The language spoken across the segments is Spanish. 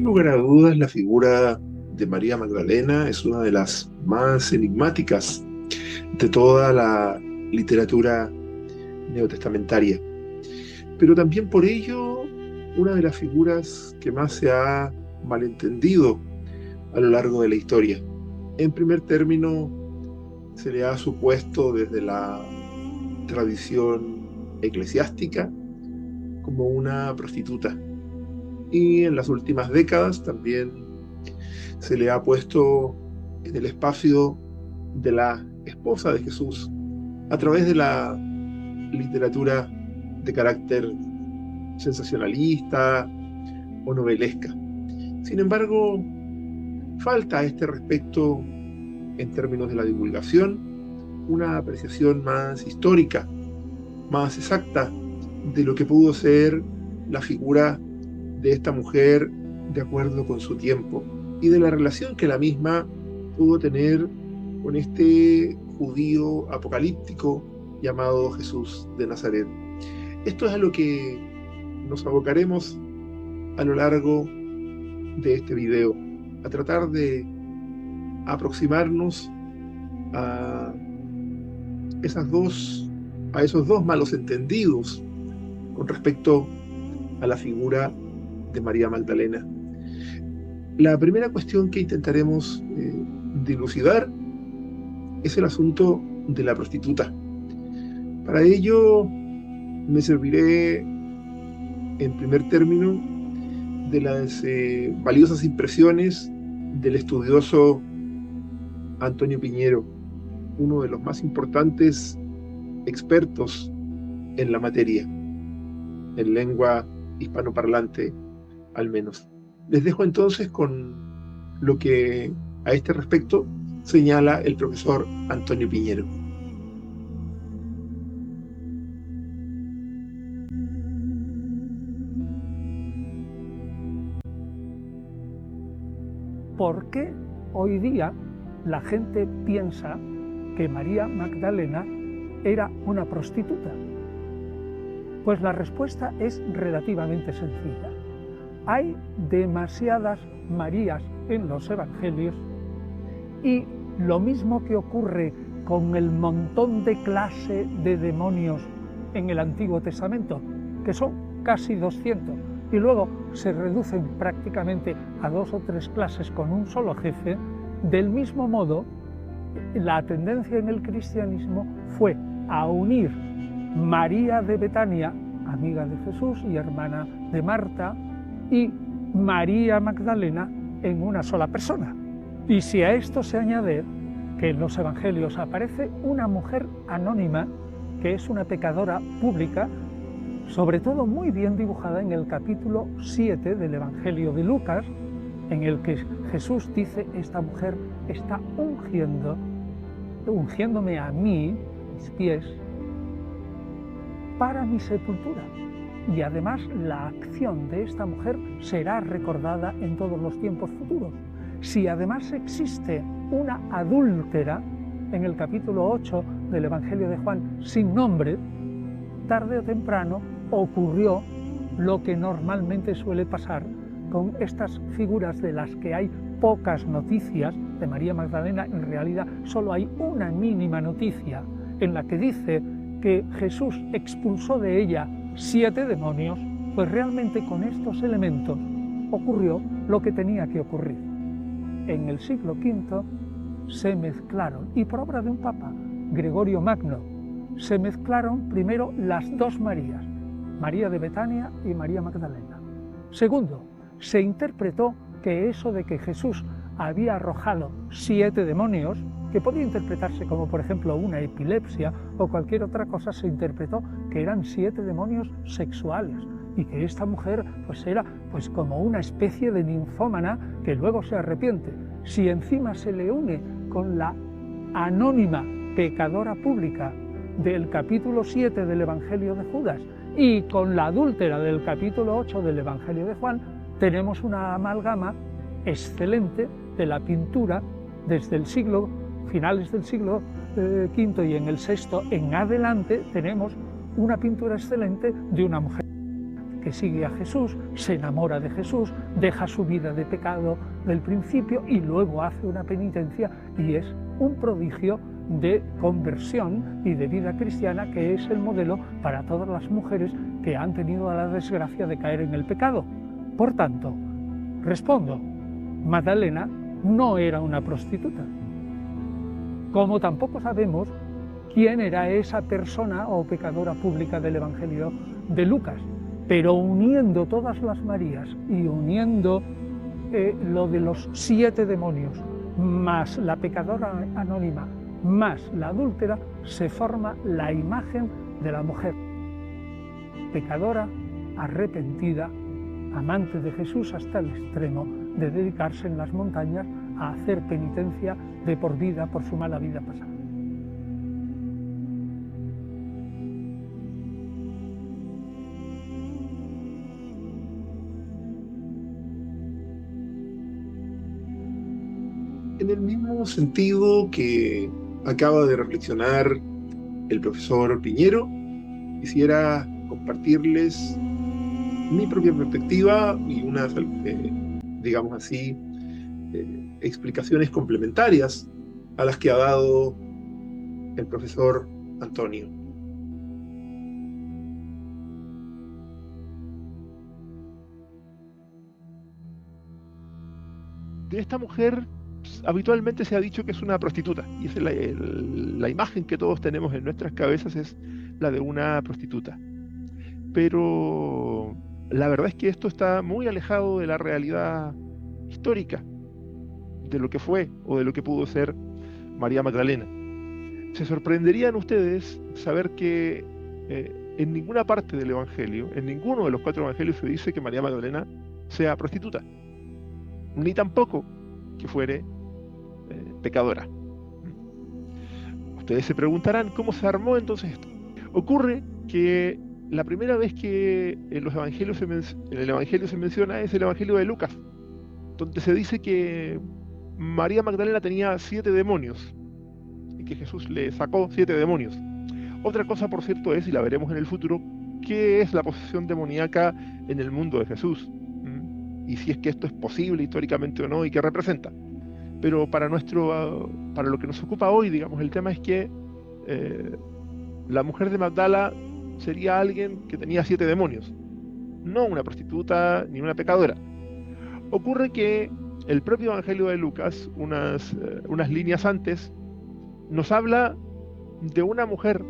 lugar a dudas, la figura de María Magdalena es una de las más enigmáticas de toda la literatura neotestamentaria, pero también por ello una de las figuras que más se ha malentendido a lo largo de la historia. En primer término, se le ha supuesto desde la tradición eclesiástica como una prostituta, y en las últimas décadas también se le ha puesto en el espacio de la esposa de Jesús a través de la literatura de carácter sensacionalista o novelesca. Sin embargo, falta a este respecto, en términos de la divulgación, una apreciación más histórica, más exacta de lo que pudo ser la figura de esta mujer de acuerdo con su tiempo y de la relación que la misma pudo tener con este judío apocalíptico llamado Jesús de Nazaret. Esto es a lo que nos abocaremos a lo largo de este video, a tratar de aproximarnos a esos dos malos entendidos con respecto a la figura de María Magdalena. La primera cuestión que intentaremos dilucidar es el asunto de la prostituta. Para ello me serviré en primer término de las valiosas impresiones del estudioso Antonio Piñero, uno de los más importantes expertos en la materia, en lengua hispanoparlante al menos. Les dejo entonces con lo que a este respecto señala el profesor Antonio Piñero. ¿Por qué hoy día la gente piensa que María Magdalena era una prostituta? Pues la respuesta es relativamente sencilla. Hay demasiadas Marías en los evangelios y lo mismo que ocurre con el montón de clase de demonios en el Antiguo Testamento, que son casi 200, y luego se reducen prácticamente a 2 o 3 clases con un solo jefe, del mismo modo, la tendencia en el cristianismo fue a unir María de Betania, amiga de Jesús y hermana de Marta, y María Magdalena en una sola persona. Y si a esto se añade que en los evangelios aparece una mujer anónima, que es una pecadora pública, sobre todo muy bien dibujada en el capítulo 7 del Evangelio de Lucas, en el que Jesús dice: esta mujer está ungiéndome a mí, mis pies, para mi sepultura. Y además la acción de esta mujer será recordada en todos los tiempos futuros. Si además existe una adúltera en el capítulo 8 del Evangelio de Juan sin nombre, tarde o temprano ocurrió lo que normalmente suele pasar con estas figuras de las que hay pocas noticias. De María Magdalena en realidad solo hay una mínima noticia en la que dice que Jesús expulsó de ella 7 demonios, pues realmente con estos elementos ocurrió lo que tenía que ocurrir. En el siglo V se mezclaron, y por obra de un papa, Gregorio Magno, se mezclaron primero las dos Marías, María de Betania y María Magdalena. Segundo, se interpretó que eso de que Jesús había arrojado 7 demonios, que podía interpretarse como por ejemplo una epilepsia o cualquier otra cosa, se interpretó que eran 7 demonios sexuales y que esta mujer pues era pues como una especie de ninfómana que luego se arrepiente. Si encima se le une con la anónima pecadora pública del capítulo 7 del Evangelio de Judas y con la adúltera del capítulo 8 del Evangelio de Juan, tenemos una amalgama excelente de la pintura desde el finales del siglo V y en el VI en adelante. Tenemos una pintura excelente de una mujer que sigue a Jesús, se enamora de Jesús, deja su vida de pecado del principio y luego hace una penitencia y es un prodigio de conversión y de vida cristiana que es el modelo para todas las mujeres que han tenido la desgracia de caer en el pecado. Por tanto, respondo, Magdalena no era una prostituta. Como tampoco sabemos quién era esa persona o pecadora pública del Evangelio de Lucas, pero uniendo todas las Marías y uniendo lo de los 7 demonios, más la pecadora anónima, más la adúltera, se forma la imagen de la mujer pecadora, arrepentida, amante de Jesús hasta el extremo de dedicarse en las montañas a hacer penitencia de por vida por su mala vida pasada. En el mismo sentido que acaba de reflexionar el profesor Piñero, quisiera compartirles mi propia perspectiva y unas, digamos así, explicaciones complementarias a las que ha dado el profesor Antonio. De esta mujer habitualmente se ha dicho que es una prostituta, y esa es la imagen que todos tenemos en nuestras cabezas, es la de una prostituta. Pero la verdad es que esto está muy alejado de la realidad histórica, de lo que fue o de lo que pudo ser María Magdalena. Se sorprenderían ustedes saber que en ninguna parte del Evangelio, en ninguno de los 4 Evangelios se dice que María Magdalena sea prostituta, ni tampoco que fuere pecadora. Ustedes se preguntarán cómo se armó entonces esto. Ocurre que la primera vez que en los evangelios en el Evangelio se menciona es el Evangelio de Lucas, donde se dice que María Magdalena tenía 7 demonios y que Jesús le sacó 7 demonios. Otra cosa, por cierto, es, y la veremos en el futuro, qué es la posesión demoníaca en el mundo de Jesús, y si es que esto es posible históricamente o no y qué representa. Pero para lo que nos ocupa hoy, digamos, el tema es que la mujer de Magdala sería alguien que tenía 7 demonios, no una prostituta ni una pecadora. Ocurre que el propio Evangelio de Lucas, unas líneas antes, nos habla de una mujer,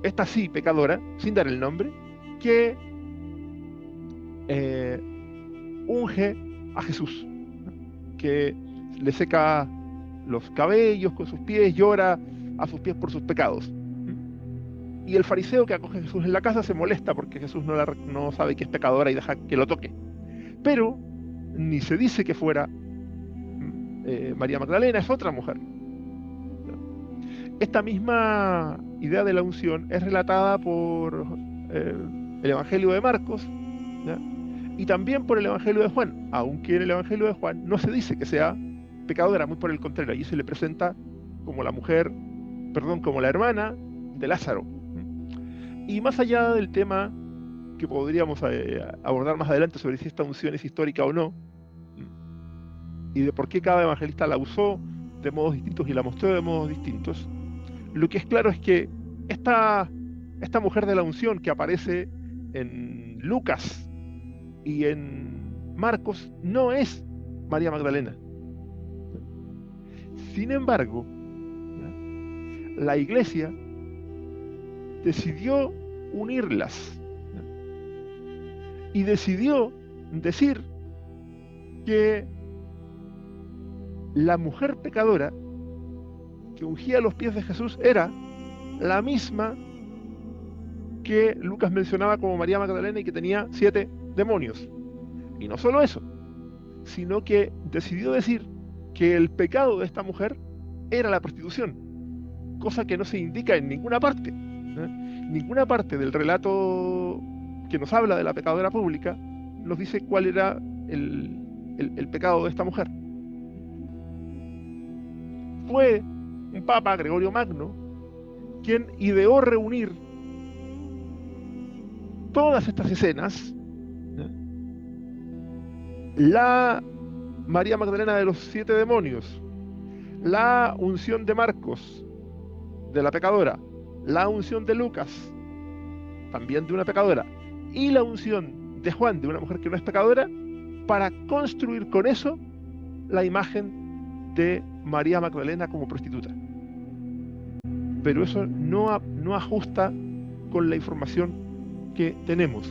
esta sí pecadora, sin dar el nombre, que unge a Jesús, que le seca los cabellos con sus pies, llora a sus pies por sus pecados. Y el fariseo que acoge a Jesús en la casa se molesta porque Jesús no sabe que es pecadora y deja que lo toque. Pero ni se dice que fuera María Magdalena, es otra mujer. Esta misma idea de la unción es relatada por el Evangelio de Marcos, ¿ya? Y también por el Evangelio de Juan, aunque en el Evangelio de Juan no se dice que sea pecadora, muy por el contrario, allí se le presenta como como la hermana de Lázaro. Y más allá del tema que podríamos abordar más adelante sobre si esta unción es histórica o no, y de por qué cada evangelista la usó de modos distintos y la mostró de modos distintos, lo que es claro es que esta mujer de la unción que aparece en Lucas y en Marcos no es María Magdalena. Sin embargo, la Iglesia decidió unirlas y decidió decir que la mujer pecadora que ungía los pies de Jesús era la misma que Lucas mencionaba como María Magdalena y que tenía 7 demonios. Y no solo eso, sino que decidió decir que el pecado de esta mujer era la prostitución, cosa que no se indica en ninguna parte. Ninguna parte del relato que nos habla de la pecadora pública nos dice cuál era el pecado de esta mujer. Fue un papa, Gregorio Magno, quien ideó reunir todas estas escenas la María Magdalena de los 7 demonios, la unción de Marcos, de la pecadora, la unción de Lucas, también de una pecadora, y la unción de Juan, de una mujer que no es pecadora, para construir con eso la imagen de María Magdalena como prostituta. Pero eso no ajusta con la información que tenemos.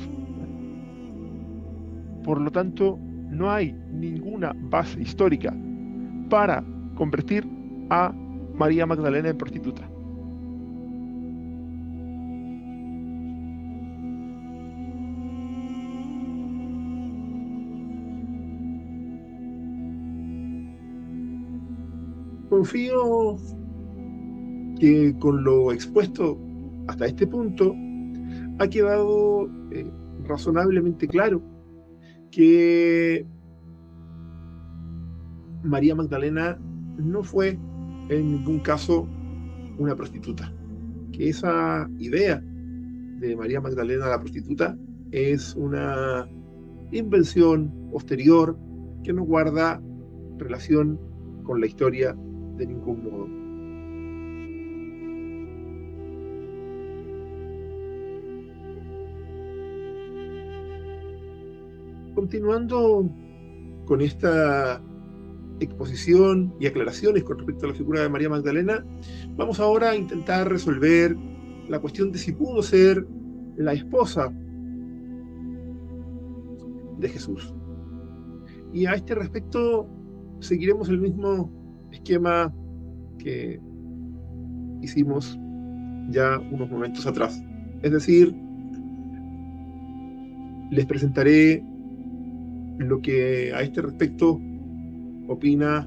Por lo tanto, no hay ninguna base histórica para convertir a María Magdalena en prostituta. Confío que con lo expuesto hasta este punto ha quedado razonablemente claro que María Magdalena no fue en ningún caso una prostituta, que esa idea de María Magdalena la prostituta es una invención posterior que no guarda relación con la historia de ningún modo. Continuando con esta exposición y aclaraciones con respecto a la figura de María Magdalena, vamos ahora a intentar resolver la cuestión de si pudo ser la esposa de Jesús. Y a este respecto seguiremos el mismo esquema que hicimos ya unos momentos atrás. Es decir, les presentaré lo que a este respecto opina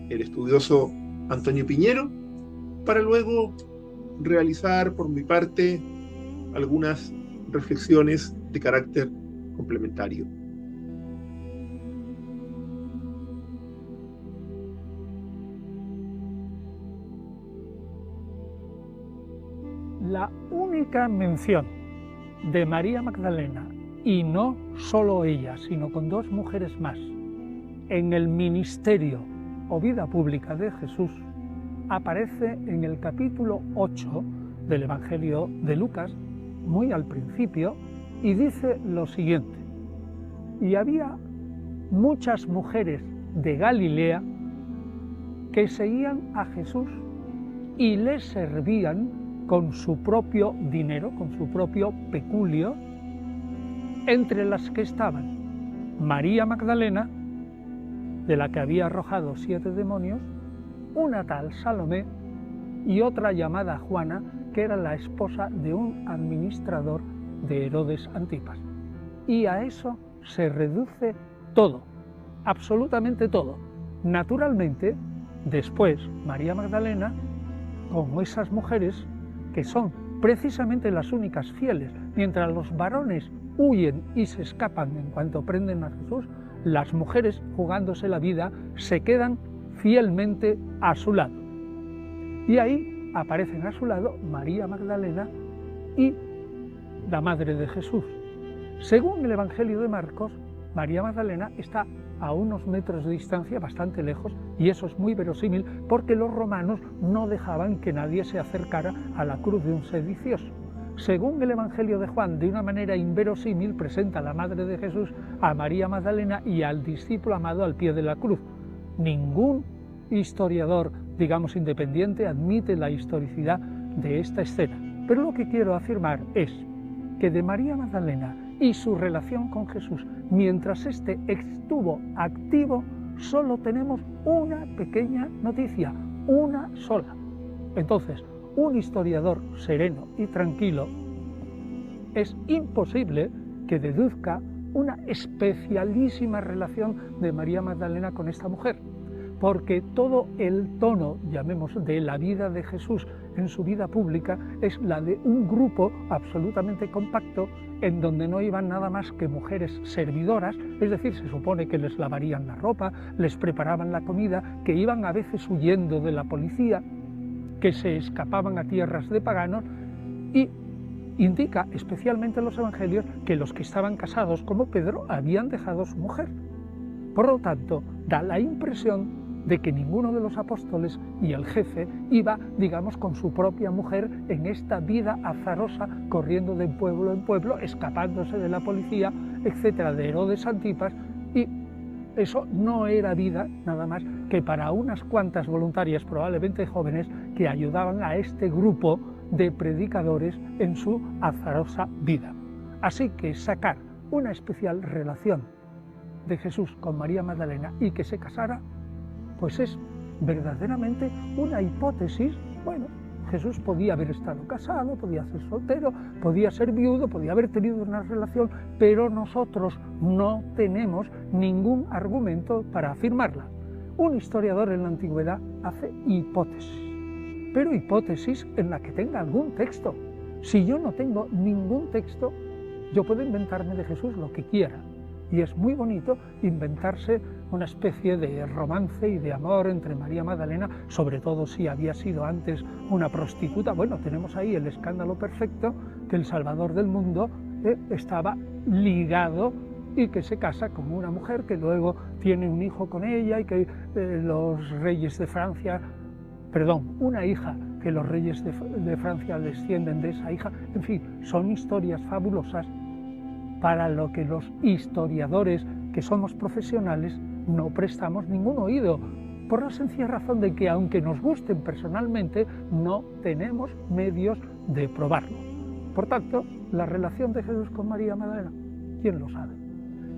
el estudioso Antonio Piñero, para luego realizar por mi parte algunas reflexiones de carácter complementario. La única mención de María Magdalena, y no solo ella, sino con dos mujeres más, en el ministerio o vida pública de Jesús, aparece en el capítulo 8 del Evangelio de Lucas, muy al principio, y dice lo siguiente: y había muchas mujeres de Galilea que seguían a Jesús y le servían con su propio dinero, con su propio peculio, entre las que estaban María Magdalena, de la que había arrojado 7 demonios, una tal Salomé y otra llamada Juana, que era la esposa de un administrador de Herodes Antipas. Y a eso se reduce todo, absolutamente todo. Naturalmente, después María Magdalena, como esas mujeres que son precisamente las únicas fieles, mientras los varones huyen y se escapan en cuanto prenden a Jesús, las mujeres, jugándose la vida, se quedan fielmente a su lado. Y ahí aparecen a su lado María Magdalena y la madre de Jesús. Según el Evangelio de Marcos, María Magdalena está a unos metros de distancia, bastante lejos, y eso es muy verosímil porque los romanos no dejaban que nadie se acercara a la cruz de un sedicioso. Según el Evangelio de Juan, de una manera inverosímil, presenta a la madre de Jesús, a María Magdalena y al discípulo amado al pie de la cruz. Ningún historiador, digamos, independiente admite la historicidad de esta escena. Pero lo que quiero afirmar es que de María Magdalena y su relación con Jesús, mientras éste estuvo activo, solo tenemos una pequeña noticia, una sola. Entonces, un historiador sereno y tranquilo es imposible que deduzca una especialísima relación de María Magdalena con esta mujer, porque todo el tono, llamemos, de la vida de Jesús en su vida pública es la de un grupo absolutamente compacto en donde no iban nada más que mujeres servidoras, es decir, se supone que les lavarían la ropa, les preparaban la comida, que iban a veces huyendo de la policía, que se escapaban a tierras de paganos, y indica especialmente en los evangelios que los que estaban casados, como Pedro, habían dejado a su mujer. Por lo tanto, da la impresión de que ninguno de los apóstoles y el jefe iba, digamos, con su propia mujer en esta vida azarosa, corriendo de pueblo en pueblo, escapándose de la policía, etcétera, de Herodes Antipas, y eso no era vida nada más que para unas cuantas voluntarias, probablemente jóvenes, que ayudaban a este grupo de predicadores en su azarosa vida. Así que sacar una especial relación de Jesús con María Magdalena y que se casara, pues es verdaderamente una hipótesis. Bueno, Jesús podía haber estado casado, podía ser soltero, podía ser viudo, podía haber tenido una relación, pero nosotros no tenemos ningún argumento para afirmarla. Un historiador en la antigüedad hace hipótesis, pero hipótesis en la que tenga algún texto. Si yo no tengo ningún texto, yo puedo inventarme de Jesús lo que quiera. Y es muy bonito inventarse una especie de romance y de amor entre María Magdalena, sobre todo si había sido antes una prostituta. Bueno, tenemos ahí el escándalo perfecto, que el Salvador del mundo estaba ligado y que se casa con una mujer que luego tiene un hijo con ella y que los reyes de Francia, una hija, que los reyes de Francia descienden de esa hija. En fin, son historias fabulosas para lo que los historiadores, que somos profesionales, no prestamos ningún oído, por la sencilla razón de que, aunque nos gusten personalmente, no tenemos medios de probarlo. Por tanto, la relación de Jesús con María Magdalena, ¿quién lo sabe?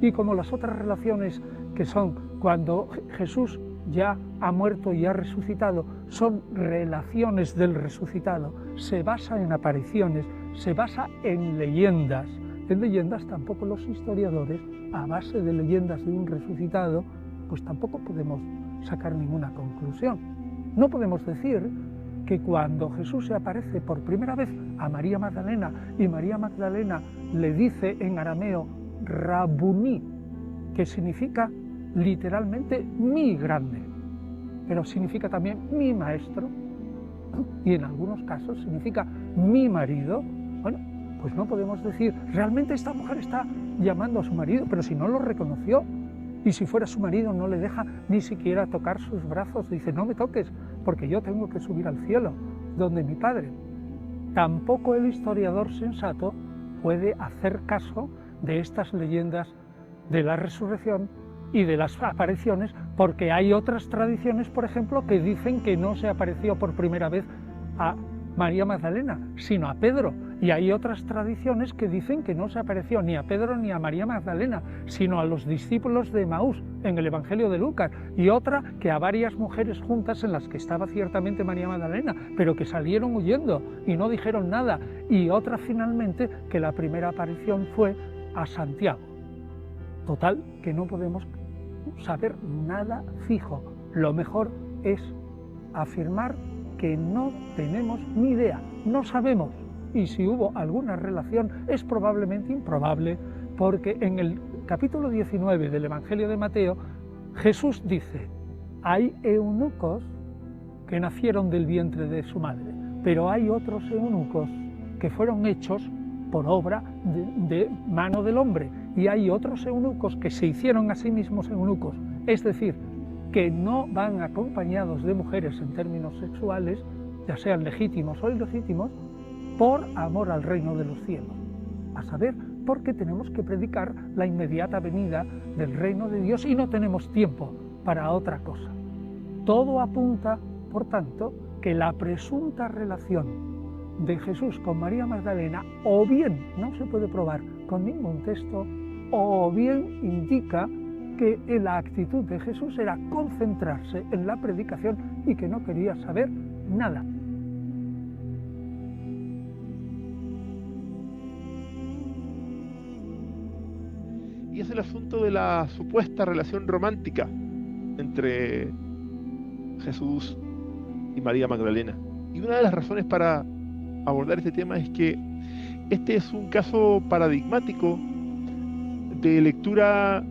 Y como las otras relaciones, que son cuando Jesús ya ha muerto y ha resucitado, son relaciones del resucitado, se basa en apariciones, se basa en leyendas. En leyendas tampoco los historiadores, a base de leyendas de un resucitado, pues tampoco podemos sacar ninguna conclusión. No podemos decir que cuando Jesús se aparece por primera vez a María Magdalena y María Magdalena le dice en arameo Rabuní, que significa literalmente mi grande, pero significa también mi maestro, y en algunos casos significa mi marido. Bueno, pues no podemos decir, realmente esta mujer está llamando a su marido, pero si no lo reconoció, y si fuera su marido no le deja ni siquiera tocar sus brazos, dice, no me toques, porque yo tengo que subir al cielo, donde mi padre. Tampoco el historiador sensato puede hacer caso de estas leyendas de la resurrección y de las apariciones, porque hay otras tradiciones, por ejemplo, que dicen que no se apareció por primera vez a María Magdalena, sino a Pedro. Y hay otras tradiciones que dicen que no se apareció ni a Pedro ni a María Magdalena, sino a los discípulos de Emaús en el Evangelio de Lucas, y otra que a varias mujeres juntas en las que estaba ciertamente María Magdalena, pero que salieron huyendo y no dijeron nada, y otra finalmente que la primera aparición fue a Santiago. Total, que no podemos saber nada fijo. Lo mejor es afirmar que no tenemos ni idea, no sabemos. Y si hubo alguna relación es probablemente improbable, porque en el capítulo 19 del Evangelio de Mateo, Jesús dice, hay eunucos que nacieron del vientre de su madre, pero hay otros eunucos que fueron hechos por obra de mano del hombre, y hay otros eunucos que se hicieron a sí mismos eunucos, es decir, que no van acompañados de mujeres en términos sexuales, ya sean legítimos o ilegítimos, por amor al reino de los cielos. A saber, porque tenemos que predicar la inmediata venida del reino de Dios y no tenemos tiempo para otra cosa. Todo apunta, por tanto, que la presunta relación de Jesús con María Magdalena o bien no se puede probar con ningún texto, o bien indica que la actitud de Jesús era concentrarse en la predicación y que no quería saber nada. Y es el asunto de la supuesta relación romántica entre Jesús y María Magdalena. Y una de las razones para abordar este tema es que este es un caso paradigmático de lectura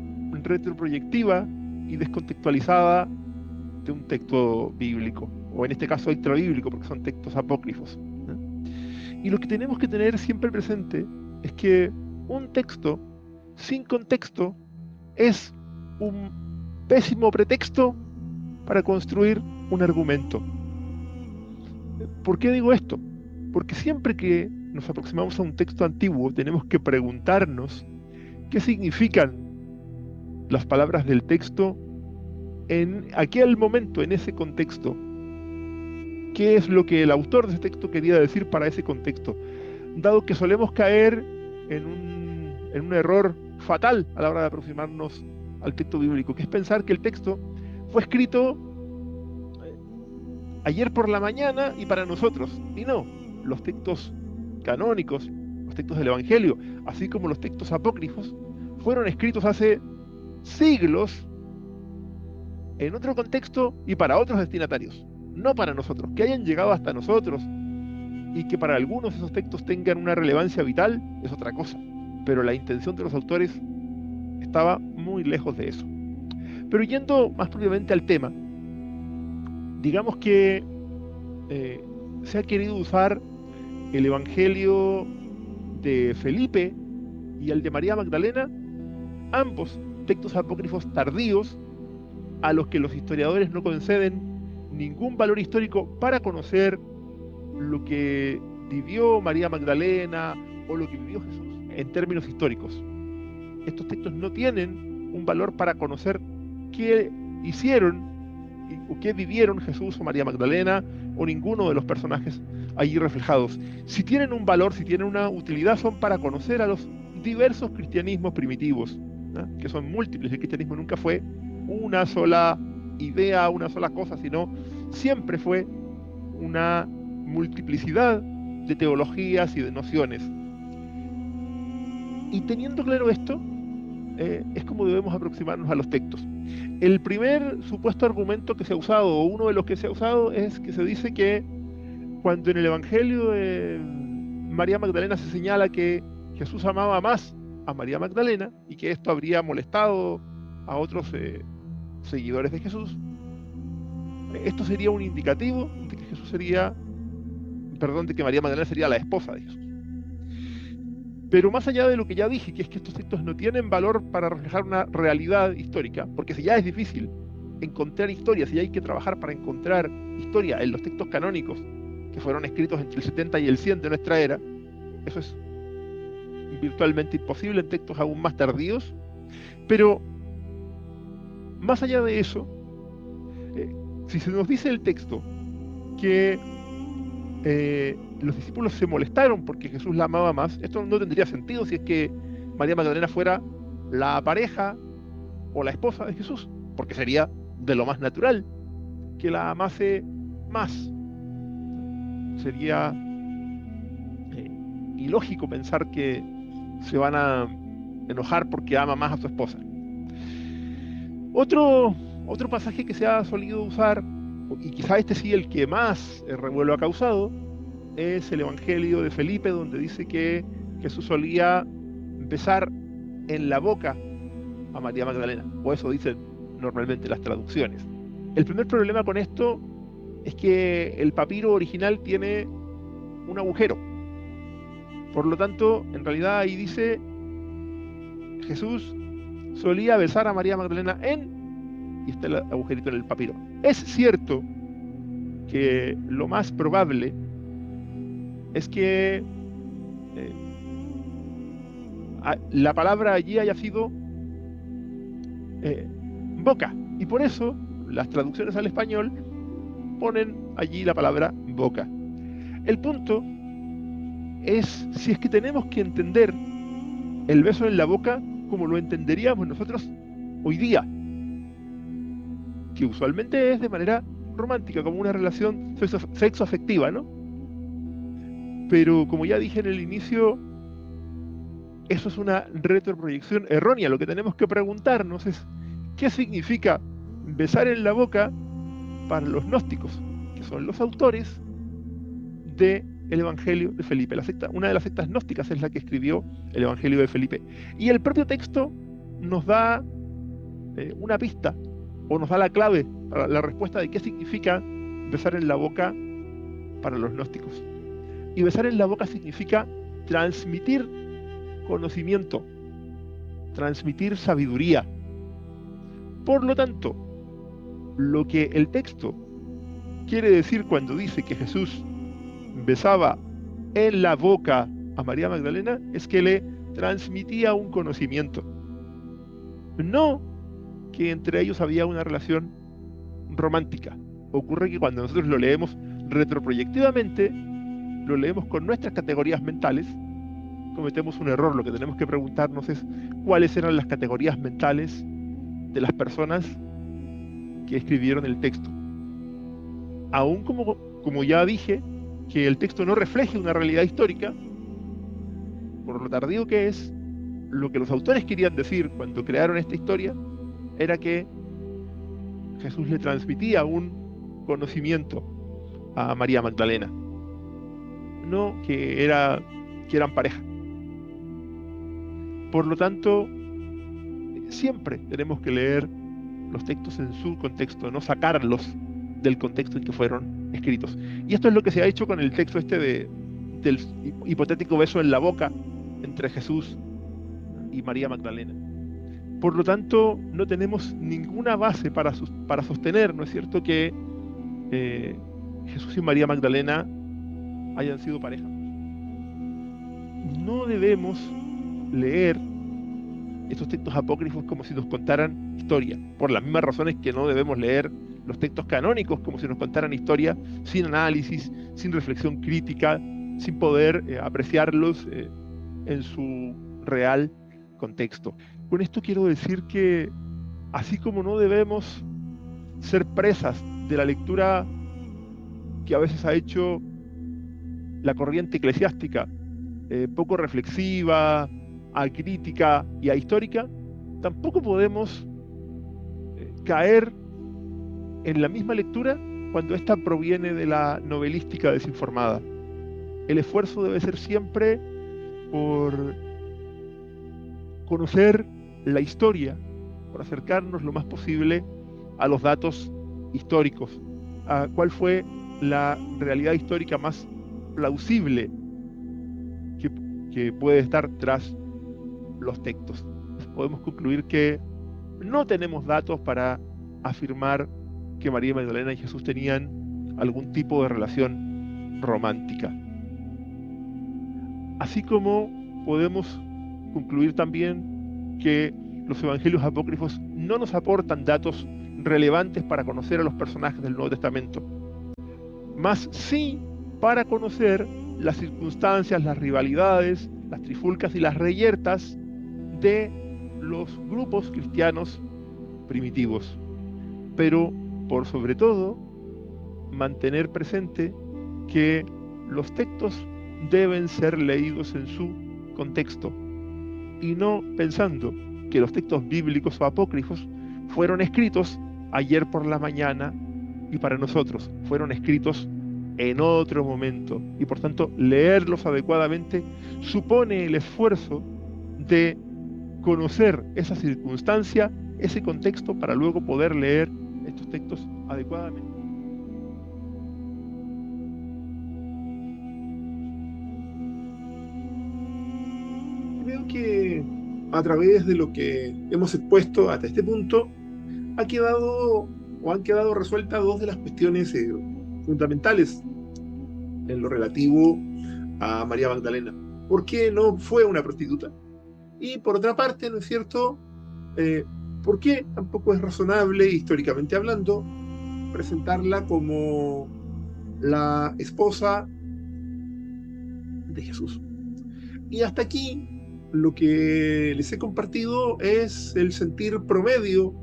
retroproyectiva y descontextualizada de un texto bíblico, o en este caso extrabíblico, porque son textos apócrifos, ¿no? Y lo que tenemos que tener siempre presente es que un texto sin contexto es un pésimo pretexto para construir un argumento. ¿Por qué digo esto? Porque siempre que nos aproximamos a un texto antiguo tenemos que preguntarnos qué significan las palabras del texto en aquel momento, en ese contexto. ¿Qué es lo que el autor de ese texto quería decir para ese contexto? Dado que solemos caer en un error fatal a la hora de aproximarnos al texto bíblico, que es pensar que el texto fue escrito ayer por la mañana y para nosotros. Y no, los textos canónicos, los textos del Evangelio, así como los textos apócrifos, fueron escritos hace siglos en otro contexto y para otros destinatarios, no para nosotros. Que hayan llegado hasta nosotros y que para algunos esos textos tengan una relevancia vital es otra cosa, pero la intención de los autores estaba muy lejos de eso. Pero yendo más propiamente al tema, digamos que se ha querido usar el Evangelio de Felipe y el de María Magdalena, ambos textos apócrifos tardíos, a los que los historiadores no conceden ningún valor histórico para conocer lo que vivió María Magdalena o lo que vivió Jesús en términos históricos. Estos textos no tienen un valor para conocer qué hicieron o qué vivieron Jesús o María Magdalena o ninguno de los personajes allí reflejados. Si tienen un valor, si tienen una utilidad, son para conocer a los diversos cristianismos primitivos, ¿no? Que son múltiples. El cristianismo nunca fue una sola idea, una sola cosa, sino siempre fue una multiplicidad de teologías y de nociones. Y teniendo claro esto, es como debemos aproximarnos a los textos. El primer supuesto argumento que se ha usado, o uno de los que se ha usado, es que se dice que cuando en el Evangelio de María Magdalena se señala que Jesús amaba más a María Magdalena y que esto habría molestado a otros seguidores de Jesús, esto sería un indicativo de que de que María Magdalena sería la esposa de Jesús. Pero más allá de lo que ya dije, que es que estos textos no tienen valor para reflejar una realidad histórica, porque si ya es difícil encontrar historia, si ya hay que trabajar para encontrar historia en los textos canónicos que fueron escritos entre el 70 y el 100 de nuestra era, eso es virtualmente imposible en textos aún más tardíos. Pero más allá de eso, si se nos dice el texto que los discípulos se molestaron porque Jesús la amaba más, esto no tendría sentido si es que María Magdalena fuera la pareja o la esposa de Jesús, porque sería de lo más natural que la amase más. Sería ilógico pensar que se van a enojar porque ama más a su esposa. Otro pasaje que se ha solido usar, y quizá este sí el que más revuelo ha causado, es el Evangelio de Felipe, donde dice que Jesús solía besar en la boca a María Magdalena, o eso dicen normalmente las traducciones. El primer problema con esto es que el papiro original tiene un agujero. Por lo tanto, en realidad ahí dice Jesús solía besar a María Magdalena y está el agujerito en el papiro. Es cierto que lo más probable es que la palabra allí haya sido boca, y por eso las traducciones al español ponen allí la palabra boca. El punto es si es que tenemos que entender el beso en la boca como lo entenderíamos nosotros hoy día, que usualmente es de manera romántica, como una relación sexoafectiva, ¿no? Pero como ya dije en el inicio, eso es una retroproyección errónea. Lo que tenemos que preguntarnos es ¿qué significa besar en la boca para los gnósticos, que son los autores del Evangelio de Felipe? Una de las sectas gnósticas es la que escribió el Evangelio de Felipe. Y el propio texto nos da una pista, o nos da la clave para la respuesta de qué significa besar en la boca para los gnósticos. Y besar en la boca significa transmitir conocimiento, transmitir sabiduría. Por lo tanto, lo que el texto quiere decir cuando dice que Jesús besaba en la boca a María Magdalena es que le transmitía un conocimiento, no que entre ellos había una relación romántica. Ocurre que cuando nosotros lo leemos retroproyectivamente, lo leemos con nuestras categorías mentales, cometemos un error. Lo que tenemos que preguntarnos es cuáles eran las categorías mentales de las personas que escribieron el texto. Aún como ya dije, que el texto no refleje una realidad histórica, por lo tardío que es, lo que los autores querían decir cuando crearon esta historia era que Jesús le transmitía un conocimiento a María Magdalena, no que eran pareja. Por lo tanto, siempre tenemos que leer los textos en su contexto, no sacarlos del contexto en que fueron escritos. Y esto es lo que se ha hecho con el texto del hipotético beso en la boca entre Jesús y María Magdalena. Por lo tanto, no tenemos ninguna base para sostener, ¿no es cierto?, que Jesús y María Magdalena hayan sido pareja. No debemos leer estos textos apócrifos como si nos contaran historia, por las mismas razones que no debemos leer los textos canónicos como si nos contaran historia, sin análisis, sin reflexión crítica, sin poder apreciarlos en su real contexto. Con esto quiero decir que, así como no debemos ser presas de la lectura que a veces ha hecho la corriente eclesiástica, poco reflexiva, acrítica y ahistórica, tampoco podemos caer en la misma lectura cuando ésta proviene de la novelística desinformada. El esfuerzo debe ser siempre por conocer la historia, por acercarnos lo más posible a los datos históricos, a cuál fue la realidad histórica más plausible que puede estar tras los textos. Podemos concluir que no tenemos datos para afirmar que María Magdalena y Jesús tenían algún tipo de relación romántica. Así como podemos concluir también que los evangelios apócrifos no nos aportan datos relevantes para conocer a los personajes del Nuevo Testamento, más sí para conocer las circunstancias, las rivalidades, las trifulcas y las reyertas de los grupos cristianos primitivos. Pero, por sobre todo, mantener presente que los textos deben ser leídos en su contexto y no pensando que los textos bíblicos o apócrifos fueron escritos ayer por la mañana y para nosotros fueron escritos en otro momento, y por tanto leerlos adecuadamente supone el esfuerzo de conocer esa circunstancia, ese contexto, para luego poder leer estos textos adecuadamente. Creo que a través de lo que hemos expuesto hasta este punto han quedado resueltas dos de las cuestiones fundamentales en lo relativo a María Magdalena. ¿Por qué no fue una prostituta? Y por otra parte, ¿no es cierto?, ¿por qué tampoco es razonable, históricamente hablando, presentarla como la esposa de Jesús? Y hasta aquí lo que les he compartido es el sentir promedio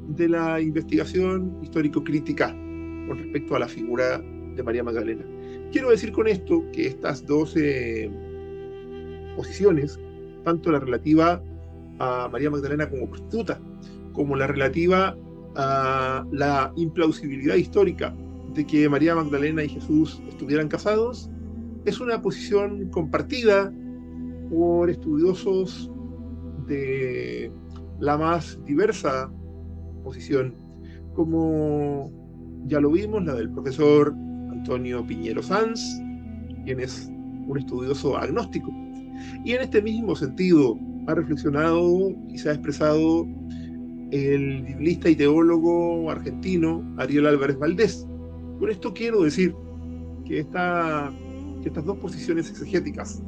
de la investigación histórico-crítica con respecto a la figura de María Magdalena. Quiero decir con esto que estas dos posiciones, tanto la relativa a María Magdalena como prostituta, como la relativa a la implausibilidad histórica de que María Magdalena y Jesús estuvieran casados, es una posición compartida por estudiosos de la más diversa posición, como ya lo vimos, la del profesor Antonio Piñero Sanz, quien es un estudioso agnóstico, y en este mismo sentido ha reflexionado y se ha expresado el biblista y teólogo argentino Ariel Álvarez Valdés. Con esto quiero decir que estas dos posiciones exegéticas,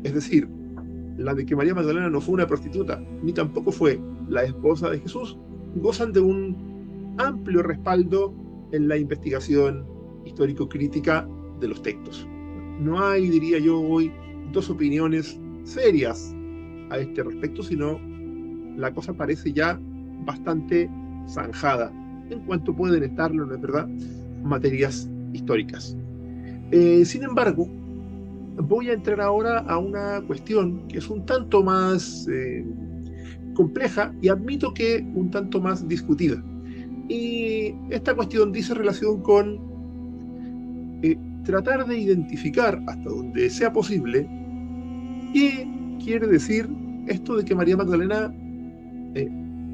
es decir, la de que María Magdalena no fue una prostituta, ni tampoco fue la esposa de Jesús, gozan de un amplio respaldo en la investigación histórico-crítica de los textos. No hay, diría yo hoy, dos opiniones serias a este respecto, sino la cosa parece ya bastante zanjada, en cuanto pueden estarlo, ¿no es verdad?, materias históricas. Sin embargo, voy a entrar ahora a una cuestión que es un tanto más compleja y admito que un tanto más discutida. Y esta cuestión dice relación con tratar de identificar hasta donde sea posible qué quiere decir esto de que María Magdalena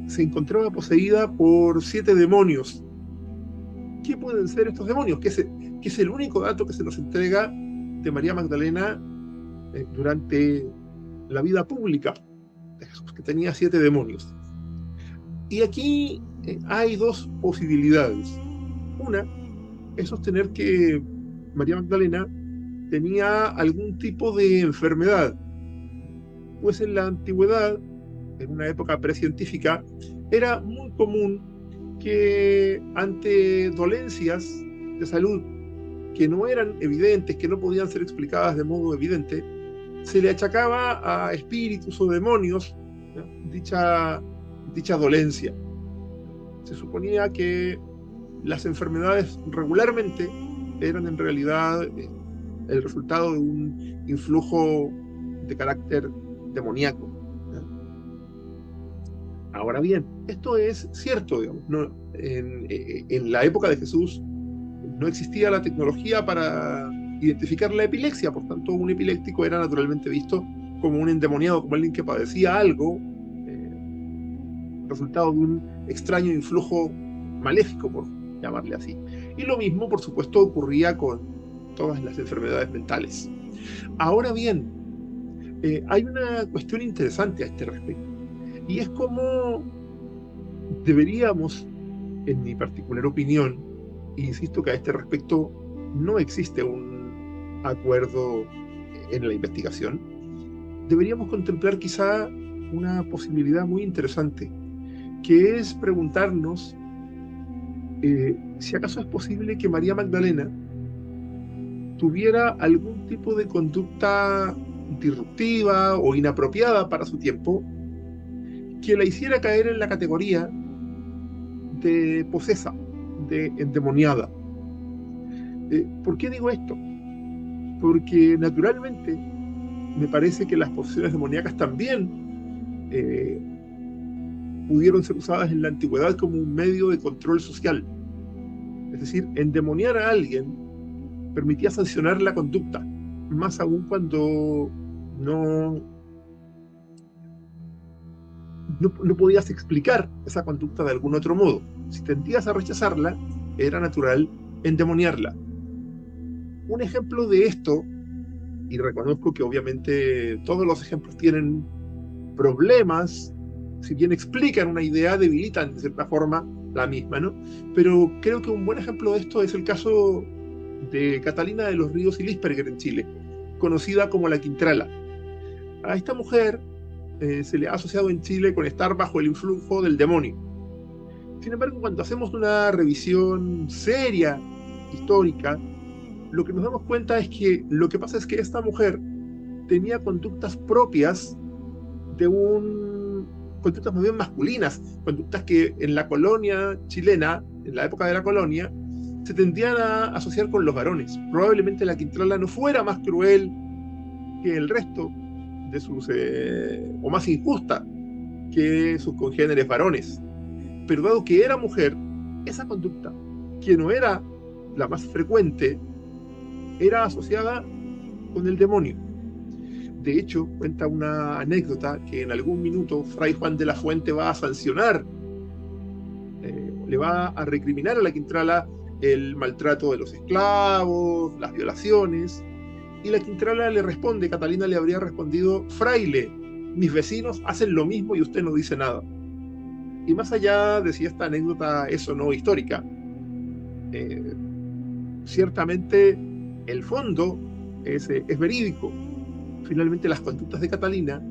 se encontraba poseída por 7 demonios. ¿Qué pueden ser estos demonios? Que es el único dato que se nos entrega de María Magdalena durante la vida pública de Jesús, que tenía 7 demonios. Y aquí hay dos posibilidades. Una es sostener que María Magdalena tenía algún tipo de enfermedad, pues en la antigüedad, en una época precientífica, era muy común que ante dolencias de salud que no eran evidentes, que no podían ser explicadas de modo evidente, se le achacaba a espíritus o demonios, ¿no?, dicha dolencia. Se suponía que las enfermedades regularmente eran en realidad el resultado de un influjo de carácter demoníaco. Ahora bien, esto es cierto, digamos, ¿no? En la época de Jesús no existía la tecnología para identificar la epilepsia, por tanto un epiléptico era naturalmente visto como un endemoniado, como alguien que padecía algo, resultado de un extraño influjo maléfico, por llamarle así. Y lo mismo, por supuesto, ocurría con todas las enfermedades mentales. Ahora bien, hay una cuestión interesante a este respecto, y es cómo deberíamos, en mi particular opinión, e insisto que a este respecto no existe un acuerdo en la investigación, deberíamos contemplar quizá una posibilidad muy interesante, que es preguntarnos si acaso es posible que María Magdalena tuviera algún tipo de conducta disruptiva o inapropiada para su tiempo que la hiciera caer en la categoría de posesa, de endemoniada. ¿Por qué digo esto? Porque naturalmente me parece que las posesiones demoníacas también pudieron ser usadas en la antigüedad como un medio de control social. Es decir, endemoniar a alguien permitía sancionar la conducta, más aún cuando no podías explicar esa conducta de algún otro modo. Si tendías a rechazarla, era natural endemoniarla. Un ejemplo de esto, y reconozco que obviamente todos los ejemplos tienen problemas, si bien explican una idea, debilitan de cierta forma la misma, ¿no? Pero creo que un buen ejemplo de esto es el caso de Catalina de los Ríos y Lispberger en Chile, conocida como la Quintrala. A esta mujer se le ha asociado en Chile con estar bajo el influjo del demonio. Sin embargo, cuando hacemos una revisión seria, histórica, lo que nos damos cuenta es que lo que pasa es que esta mujer tenía conductas propias conductas más bien masculinas, conductas que en la colonia chilena, en la época de la colonia, se tendían a asociar con los varones. Probablemente la Quintrala no fuera más cruel que el resto de sus, o más injusta que sus congéneres varones. Pero dado que era mujer, esa conducta, que no era la más frecuente, era asociada con el demonio. De hecho, cuenta una anécdota que en algún minuto Fray Juan de la Fuente va a sancionar, le va a recriminar a la Quintrala el maltrato de los esclavos, las violaciones, y la Quintrala le responde, Catalina le habría respondido: fraile, mis vecinos hacen lo mismo y usted no dice nada. Y más allá de si esta anécdota es o no histórica, ciertamente el fondo es verídico. Finalmente las conductas de Catalina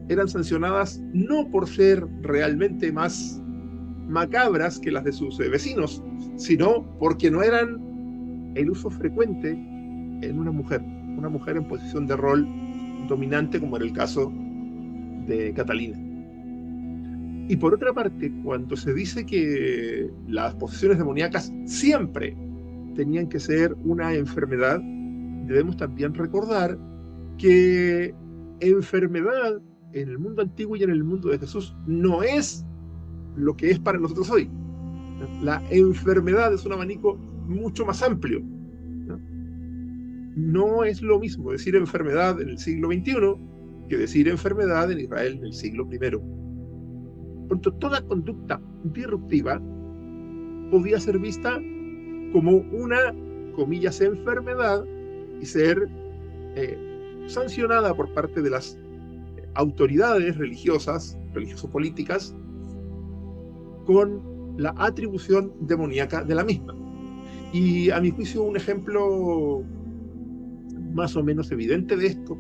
eran sancionadas no por ser realmente más macabras que las de sus vecinos, sino porque no eran el uso frecuente en una mujer en posición de rol dominante, como era el caso de Catalina. Y por otra parte, cuando se dice que las posesiones demoníacas siempre tenían que ser una enfermedad, debemos también recordar que enfermedad en el mundo antiguo y en el mundo de Jesús no es lo que es para nosotros hoy. La enfermedad es un abanico mucho más amplio. No es lo mismo decir enfermedad en el siglo XXI que decir enfermedad en Israel en el siglo I. Por tanto, toda conducta disruptiva podía ser vista como una, comillas, enfermedad y ser sancionada por parte de las autoridades religiosas, religioso-políticas, con la atribución demoníaca de la misma. Y a mi juicio un ejemplo más o menos evidente de esto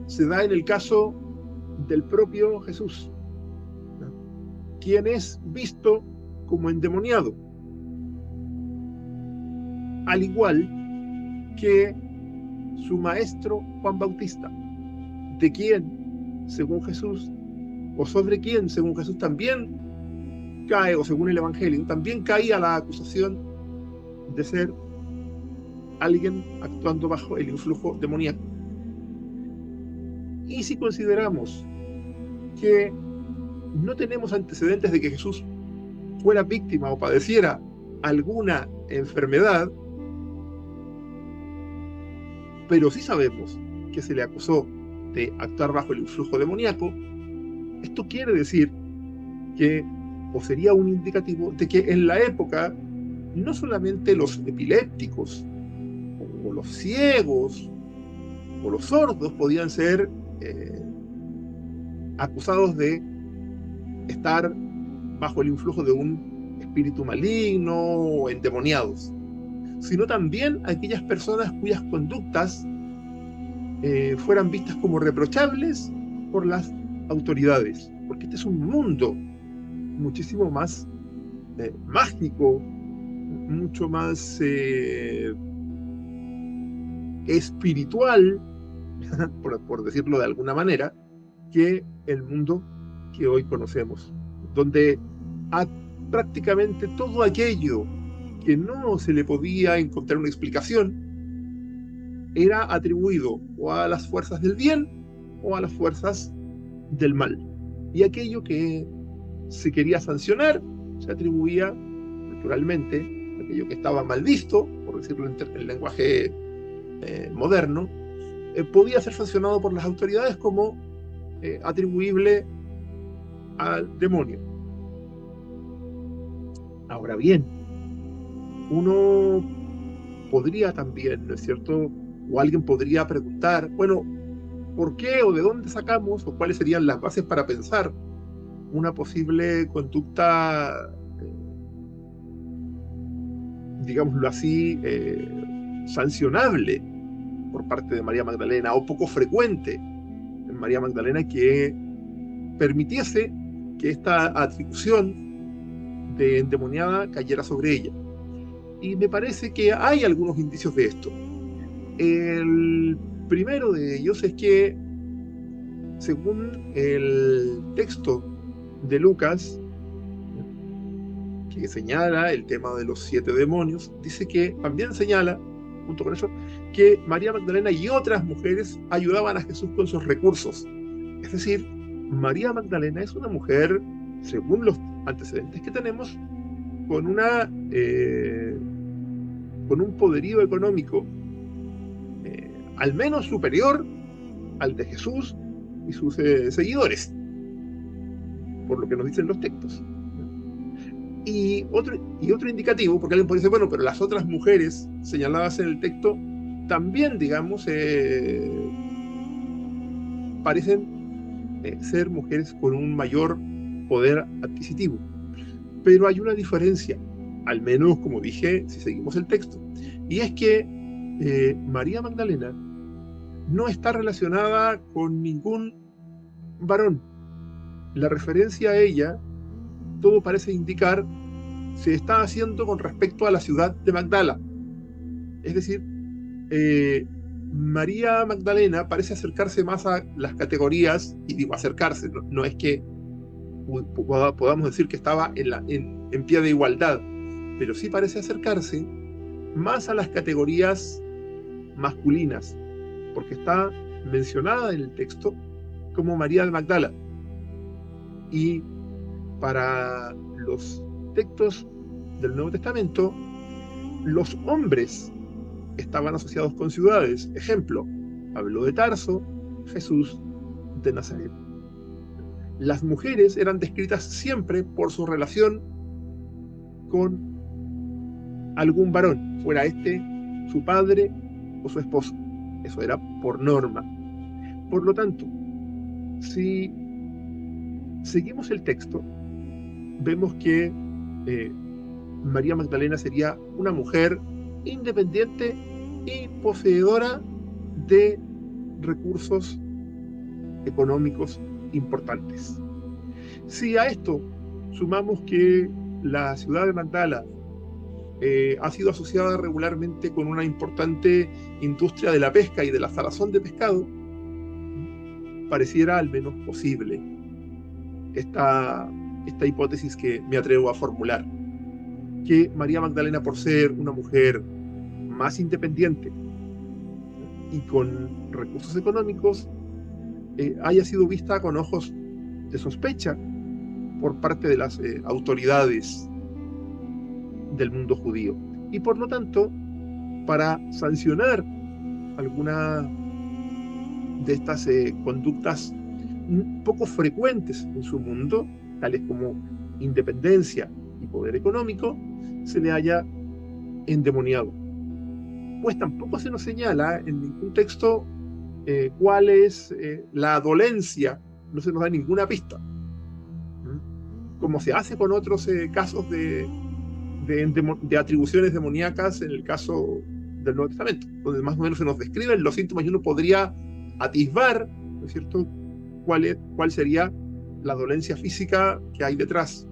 se da en el caso del propio Jesús, ¿no? Quien es visto como endemoniado, al igual que su maestro Juan Bautista, de quien, según Jesús, o sobre quien, según Jesús, también cae, o según el Evangelio, también caía la acusación de ser alguien actuando bajo el influjo demoníaco. Y si consideramos que no tenemos antecedentes de que Jesús fuera víctima o padeciera alguna enfermedad, pero sí sabemos que se le acusó de actuar bajo el influjo demoníaco, esto quiere decir que, o sería un indicativo de que en la época no solamente los epilépticos o los ciegos o los sordos podían ser acusados de estar bajo el influjo de un espíritu maligno o endemoniados, sino también aquellas personas cuyas conductas fueran vistas como reprochables por las autoridades, porque este es un mundo muchísimo más mágico, mucho más espiritual, por decirlo de alguna manera, que el mundo que hoy conocemos, donde prácticamente todo aquello que no se le podía encontrar una explicación era atribuido o a las fuerzas del bien o a las fuerzas del mal. Y aquello que se quería sancionar se atribuía, naturalmente, aquello que estaba mal visto, por decirlo en lenguaje moderno, podía ser sancionado por las autoridades como atribuible al demonio. Ahora bien, uno podría también, ¿no es cierto? O alguien podría preguntar, bueno, ¿por qué o de dónde sacamos o cuáles serían las bases para pensar una posible conducta, digámoslo así, sancionable por parte de María Magdalena, o poco frecuente en María Magdalena, que permitiese que esta atribución de endemoniada cayera sobre ella? Y me parece que hay algunos indicios de esto. El primero de ellos es que, según el texto de Lucas, que señala el tema de los 7 demonios, dice que también señala, junto con eso, que María Magdalena y otras mujeres ayudaban a Jesús con sus recursos. Es decir, María Magdalena es una mujer, según los antecedentes que tenemos, con un poderío económico al menos superior al de Jesús y sus seguidores, por lo que nos dicen los textos. Y otro indicativo, porque alguien puede decir, bueno, pero las otras mujeres señaladas en el texto también, digamos, parecen ser mujeres con un mayor poder adquisitivo. Pero hay una diferencia, al menos como dije, si seguimos el texto, y es que María Magdalena no está relacionada con ningún varón. La referencia a ella, todo parece indicar, se está haciendo con respecto a la ciudad de Magdala. Es decir, María Magdalena parece acercarse más a las categorías, y digo acercarse, no es que podamos decir que estaba en pie de igualdad, pero sí parece acercarse más a las categorías masculinas, porque está mencionada en el texto como María de Magdala. Y para los textos del Nuevo Testamento, los hombres estaban asociados con ciudades. Ejemplo, Pablo de Tarso, Jesús de Nazaret. Las mujeres eran descritas siempre por su relación con algún varón, fuera este su padre o su esposo. Eso era por norma. Por lo tanto, si seguimos el texto, vemos que María Magdalena sería una mujer independiente y poseedora de recursos económicos importantes. Si a esto sumamos que la ciudad de Magdala ha sido asociada regularmente con una importante industria de la pesca y de la salazón de pescado, pareciera al menos posible esta hipótesis que me atrevo a formular, que María Magdalena, por ser una mujer más independiente y con recursos económicos, haya sido vista con ojos de sospecha por parte de las autoridades del mundo judío. Y por lo tanto, para sancionar alguna de estas conductas poco frecuentes en su mundo, tales como independencia y poder económico, se le haya endemoniado. Pues tampoco se nos señala en ningún texto cuál es la dolencia, no se nos da ninguna pista. Como se hace con otros casos de atribuciones demoníacas en el caso del Nuevo Testamento, donde más o menos se nos describen los síntomas y uno podría atisbar, ¿no es cierto?, cuál sería la dolencia física que hay detrás.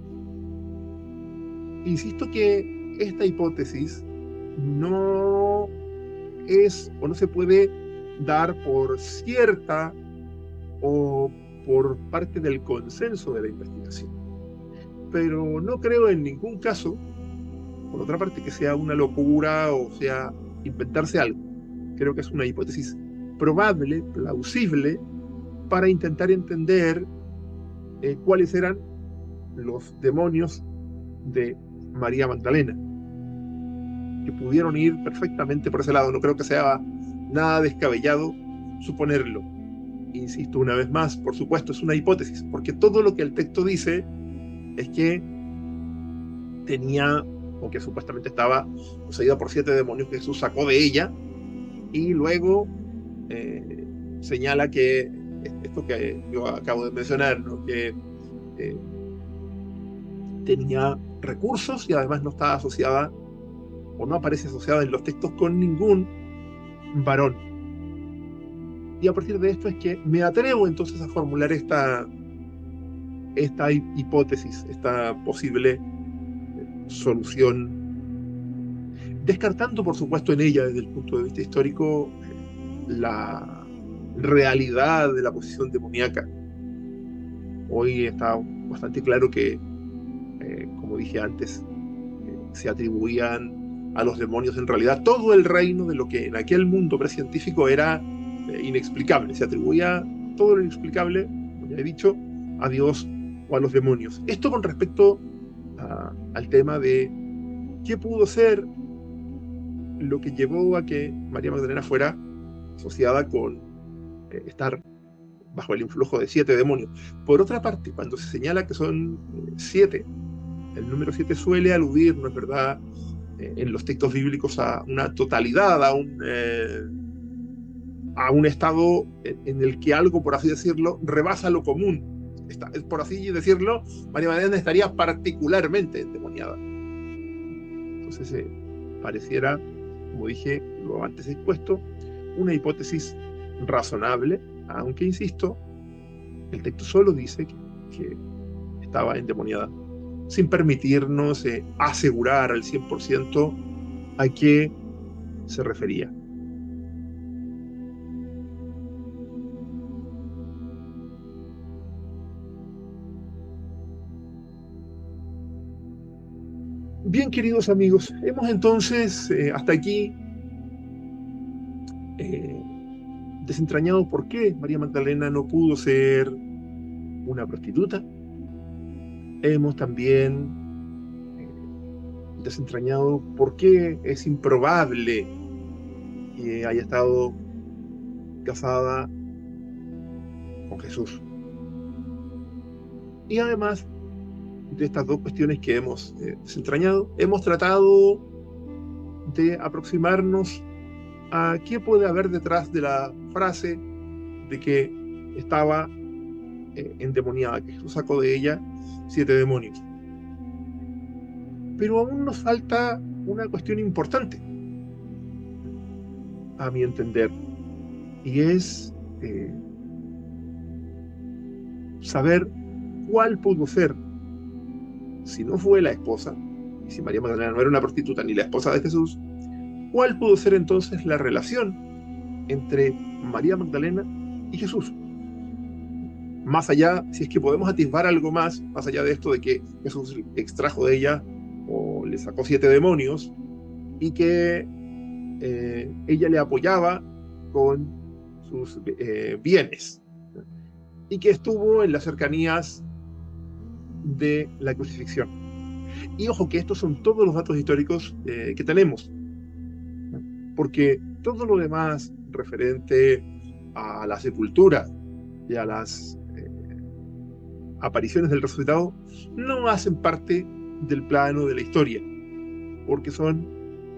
Insisto que esta hipótesis no es o no se puede dar por cierta o por parte del consenso de la investigación. Pero no creo en ningún caso, por otra parte, que sea una locura o sea inventarse algo. Creo que es una hipótesis probable, plausible, para intentar entender cuáles eran los demonios de María Magdalena, que pudieron ir perfectamente por ese lado. No creo que sea nada descabellado suponerlo. Insisto una vez más, por supuesto, es una hipótesis, porque todo lo que el texto dice es que tenía, o que supuestamente estaba poseída por 7 demonios que Jesús sacó de ella, y luego señala que esto que yo acabo de mencionar, ¿no?, que tenía recursos y además no estaba asociada, o no aparece asociada en los textos con ningún varón. Y a partir de esto es que me atrevo entonces a formular esta hipótesis, esta posible solución, descartando por supuesto en ella desde el punto de vista histórico la realidad de la posición demoníaca. Hoy está bastante claro que, como dije antes, se atribuían a los demonios en realidad todo el reino de lo que en aquel mundo precientífico era inexplicable. Se atribuía todo lo inexplicable, como ya he dicho, a Dios o a los demonios. Esto con respecto al tema de qué pudo ser lo que llevó a que María Magdalena fuera asociada con estar bajo el influjo de 7 demonios. Por otra parte, cuando se señala que son 7, el número 7 suele aludir, ¿no es verdad?, en los textos bíblicos a una totalidad, a un estado en el que algo, por así decirlo, rebasa lo común. por así decirlo, María Magdalena estaría particularmente endemoniada. Entonces, pareciera, como dije lo antes expuesto, una hipótesis razonable, aunque insisto, el texto solo dice que estaba endemoniada, sin permitirnos asegurar al 100% a qué se refería. Bien, queridos amigos, hemos entonces hasta aquí desentrañado por qué María Magdalena no pudo ser una prostituta. Hemos también desentrañado por qué es improbable que haya estado casada con Jesús. Y además de estas dos cuestiones que hemos desentrañado, hemos tratado de aproximarnos a qué puede haber detrás de la frase de que estaba endemoniada, que Jesús sacó de ella 7 demonios. Pero aún nos falta una cuestión importante, a mi entender, y es saber cuál pudo ser, si no fue la esposa, y si María Magdalena no era una prostituta ni la esposa de Jesús, cuál pudo ser entonces la relación entre María Magdalena y Jesús. Más allá, si es que podemos atisbar algo más allá de esto de que Jesús extrajo de ella o le sacó 7 demonios y que ella le apoyaba con sus bienes y que estuvo en las cercanías de la crucifixión. Y ojo que estos son todos los datos históricos que tenemos, porque todo lo demás referente a la sepultura y a las apariciones del resucitado no hacen parte del plano de la historia, porque son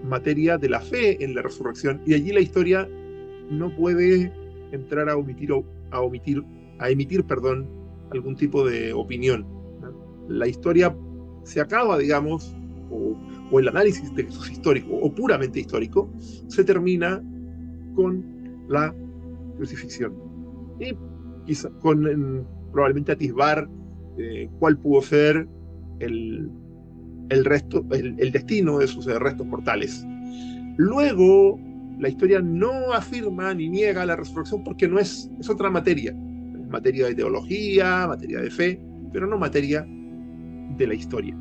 materia de la fe en la resurrección, y allí la historia no puede entrar a emitir algún tipo de opinión. La historia se acaba, digamos, o el análisis de Jesús histórico, o puramente histórico, se termina con la crucifixión. Y quizá con probablemente atisbar cuál pudo ser el destino de sus restos mortales. Luego, la historia no afirma ni niega la resurrección porque no es otra materia. Es materia de teología, materia de fe, pero no materia de la historia.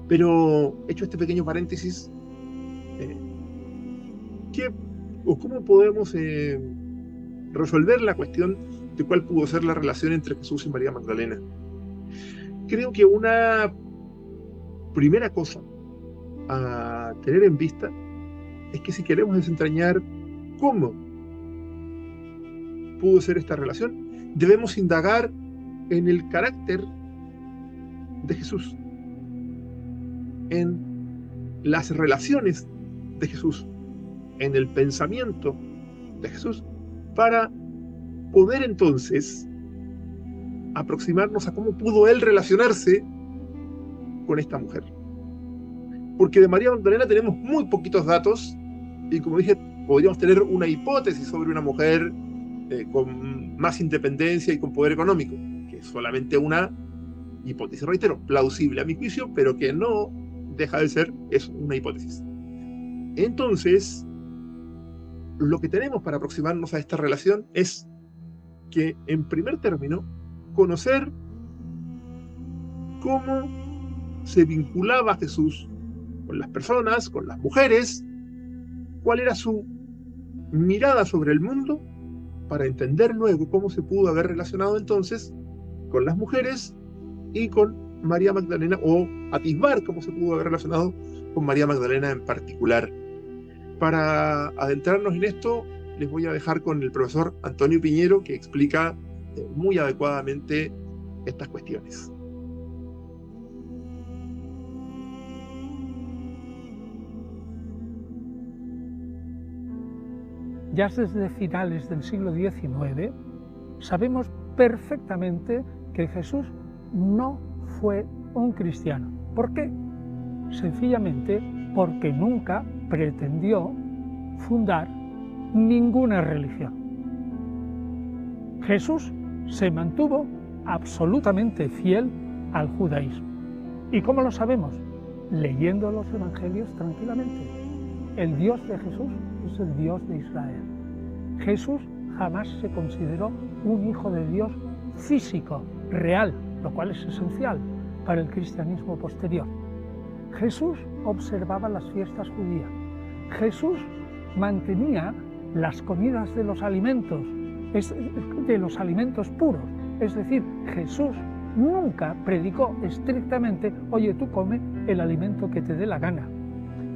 Pero, hecho este pequeño paréntesis, ¿cómo podemos resolver la cuestión de cuál pudo ser la relación entre Jesús y María Magdalena? Creo que una primera cosa a tener en vista es que si queremos desentrañar cómo pudo ser esta relación, debemos indagar en el carácter de Jesús, en las relaciones de Jesús, en el pensamiento de Jesús, para poder entonces aproximarnos a cómo pudo él relacionarse con esta mujer. Porque de María Magdalena tenemos muy poquitos datos, y como dije, podríamos tener una hipótesis sobre una mujer con más independencia y con poder económico, que es solamente una hipótesis, reitero, plausible a mi juicio, pero que no deja de ser una hipótesis. Entonces, lo que tenemos para aproximarnos a esta relación es que, en primer término, conocer cómo se vinculaba Jesús con las personas, con las mujeres, cuál era su mirada sobre el mundo, para entender luego cómo se pudo haber relacionado entonces con las mujeres y con María Magdalena, o atisbar cómo se pudo haber relacionado con María Magdalena en particular. Para adentrarnos en esto, les voy a dejar con el profesor Antonio Piñero, que explica muy adecuadamente estas cuestiones. Ya desde finales del siglo XIX sabemos perfectamente que Jesús no fue un cristiano. ¿Por qué? Sencillamente porque nunca pretendió fundar ninguna religión. Jesús se mantuvo absolutamente fiel al judaísmo. ¿Y cómo lo sabemos? Leyendo los evangelios tranquilamente. El Dios de Jesús es el Dios de Israel. Jesús jamás se consideró un hijo de Dios físico, real, lo cual es esencial para el cristianismo posterior. Jesús observaba las fiestas judías. Jesús mantenía las comidas de los alimentos puros. Es decir, Jesús nunca predicó estrictamente, oye, tú come el alimento que te dé la gana.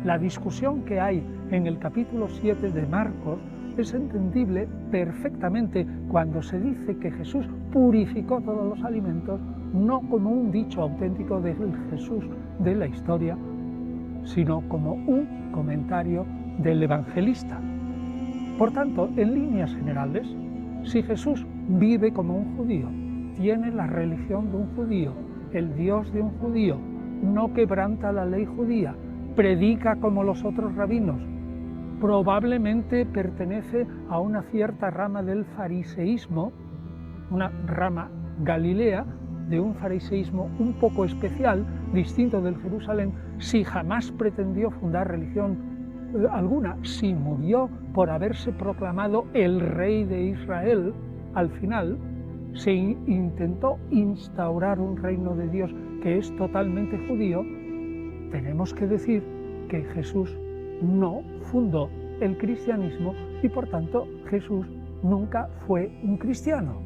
La discusión que hay en el capítulo 7 de Marcos es entendible perfectamente cuando se dice que Jesús purificó todos los alimentos, no como un dicho auténtico del Jesús de la historia, sino como un comentario del evangelista. Por tanto, en líneas generales, si Jesús vive como un judío, tiene la religión de un judío, el Dios de un judío, no quebranta la ley judía, predica como los otros rabinos, probablemente pertenece a una cierta rama del fariseísmo, una rama galilea, de un fariseísmo un poco especial, distinto del Jerusalén, si jamás pretendió fundar religión alguna, si murió por haberse proclamado el rey de Israel, al final se intentó instaurar un reino de Dios que es totalmente judío, tenemos que decir que Jesús no fundó el cristianismo y por tanto Jesús nunca fue un cristiano.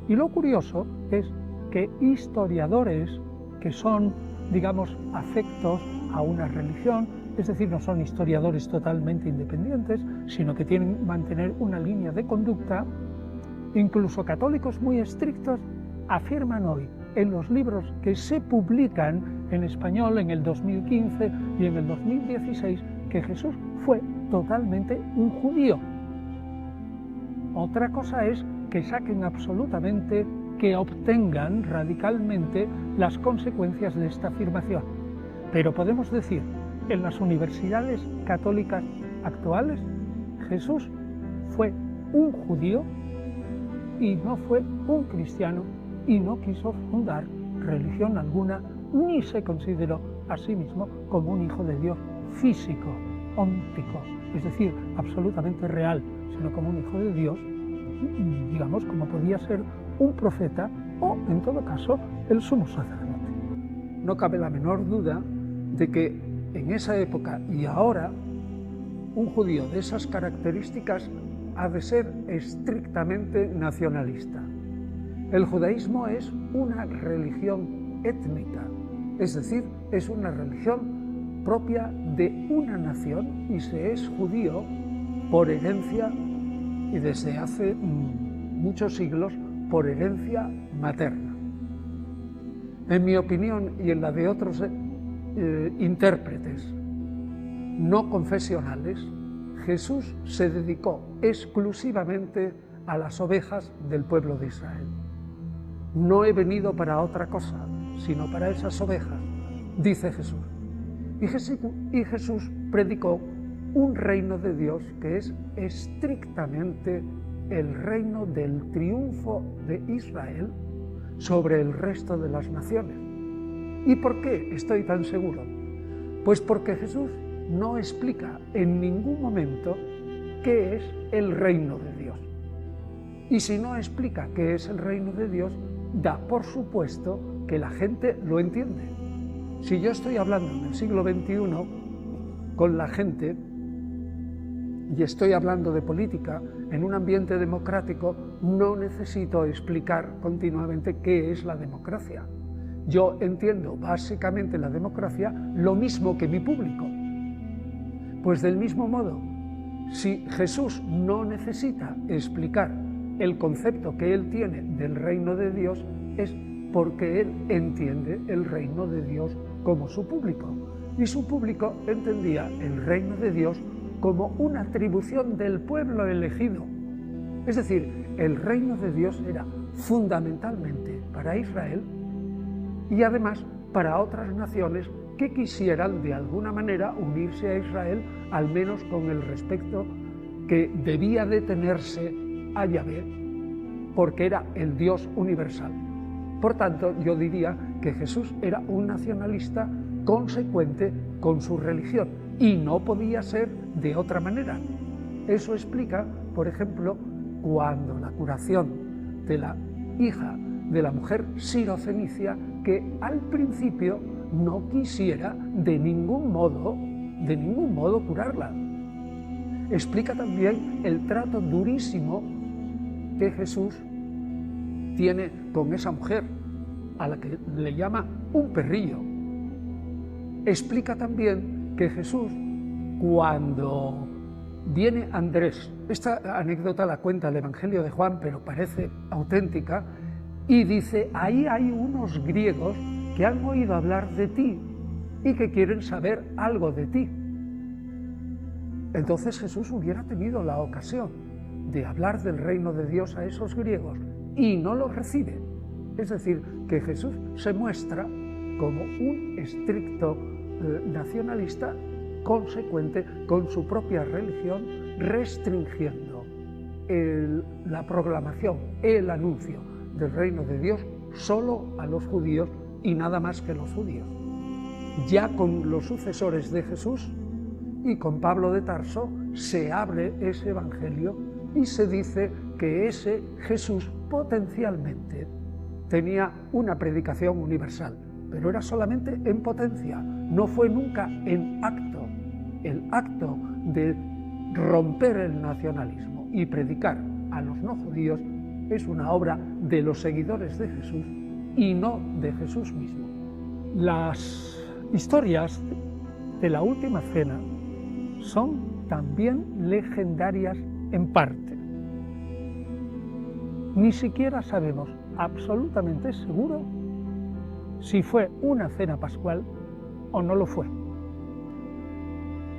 Y lo curioso es que historiadores que son, digamos, afectos a una religión, es decir, no son historiadores totalmente independientes, sino que tienen que mantener una línea de conducta, incluso católicos muy estrictos, afirman hoy en los libros que se publican en español en el 2015 y en el 2016 que Jesús fue totalmente un judío. Otra cosa es que saquen absolutamente, que obtengan radicalmente las consecuencias de esta afirmación. Pero podemos decir, en las universidades católicas actuales, Jesús fue un judío y no fue un cristiano y no quiso fundar religión alguna, ni se consideró a sí mismo como un hijo de Dios físico, óntico, es decir, absolutamente real, sino como un hijo de Dios, digamos, como podía ser un profeta o, en todo caso, el sumo sacerdote. No cabe la menor duda de que en esa época y ahora un judío de esas características ha de ser estrictamente nacionalista. El judaísmo es una religión étnica, es decir, es una religión propia de una nación y se es judío por herencia y desde hace muchos siglos por herencia materna. En mi opinión y en la de otros intérpretes no confesionales, Jesús se dedicó exclusivamente a las ovejas del pueblo de Israel. No he venido para otra cosa, sino para esas ovejas, dice Jesús. Y Jesús predicó un reino de Dios que es estrictamente el reino del triunfo de Israel sobre el resto de las naciones. ¿Y por qué estoy tan seguro? Pues porque Jesús no explica en ningún momento qué es el reino de Dios. Y si no explica qué es el reino de Dios, da por supuesto que la gente lo entiende. Si yo estoy hablando en el siglo XXI con la gente y estoy hablando de política en un ambiente democrático, no necesito explicar continuamente qué es la democracia. Yo entiendo básicamente la democracia lo mismo que mi público. Pues del mismo modo, si Jesús no necesita explicar el concepto que él tiene del reino de Dios, es porque él entiende el reino de Dios como su público. Y su público entendía el reino de Dios como una atribución del pueblo elegido. Es decir, el reino de Dios era fundamentalmente para Israel y además para otras naciones que quisieran de alguna manera unirse a Israel, al menos con el respeto que debía de tenerse a Yahvé, porque era el Dios universal. Por tanto, yo diría que Jesús era un nacionalista consecuente con su religión y no podía ser de otra manera. Eso explica, por ejemplo, cuando la curación de la hija de la mujer sirofenicia, que al principio no quisiera de ningún modo curarla. Explica también el trato durísimo que Jesús tiene con esa mujer, a la que le llama un perrillo. Explica también que Jesús, cuando viene Andrés, esta anécdota la cuenta el Evangelio de Juan, pero parece auténtica, y dice, ahí hay unos griegos que han oído hablar de ti y que quieren saber algo de ti. Entonces Jesús hubiera tenido la ocasión de hablar del reino de Dios a esos griegos y no lo recibe. Es decir, que Jesús se muestra como un estricto nacionalista consecuente con su propia religión, restringiendo la proclamación, el anuncio del reino de Dios solo a los judíos y nada más que los judíos. Ya con los sucesores de Jesús y con Pablo de Tarso se abre ese evangelio y se dice que ese Jesús potencialmente tenía una predicación universal, pero era solamente en potencia, no fue nunca en acto. El acto de romper el nacionalismo y predicar a los no judíos es una obra de los seguidores de Jesús y no de Jesús mismo. Las historias de la Última Cena son también legendarias en parte. Ni siquiera sabemos absolutamente seguro si fue una cena pascual o no lo fue.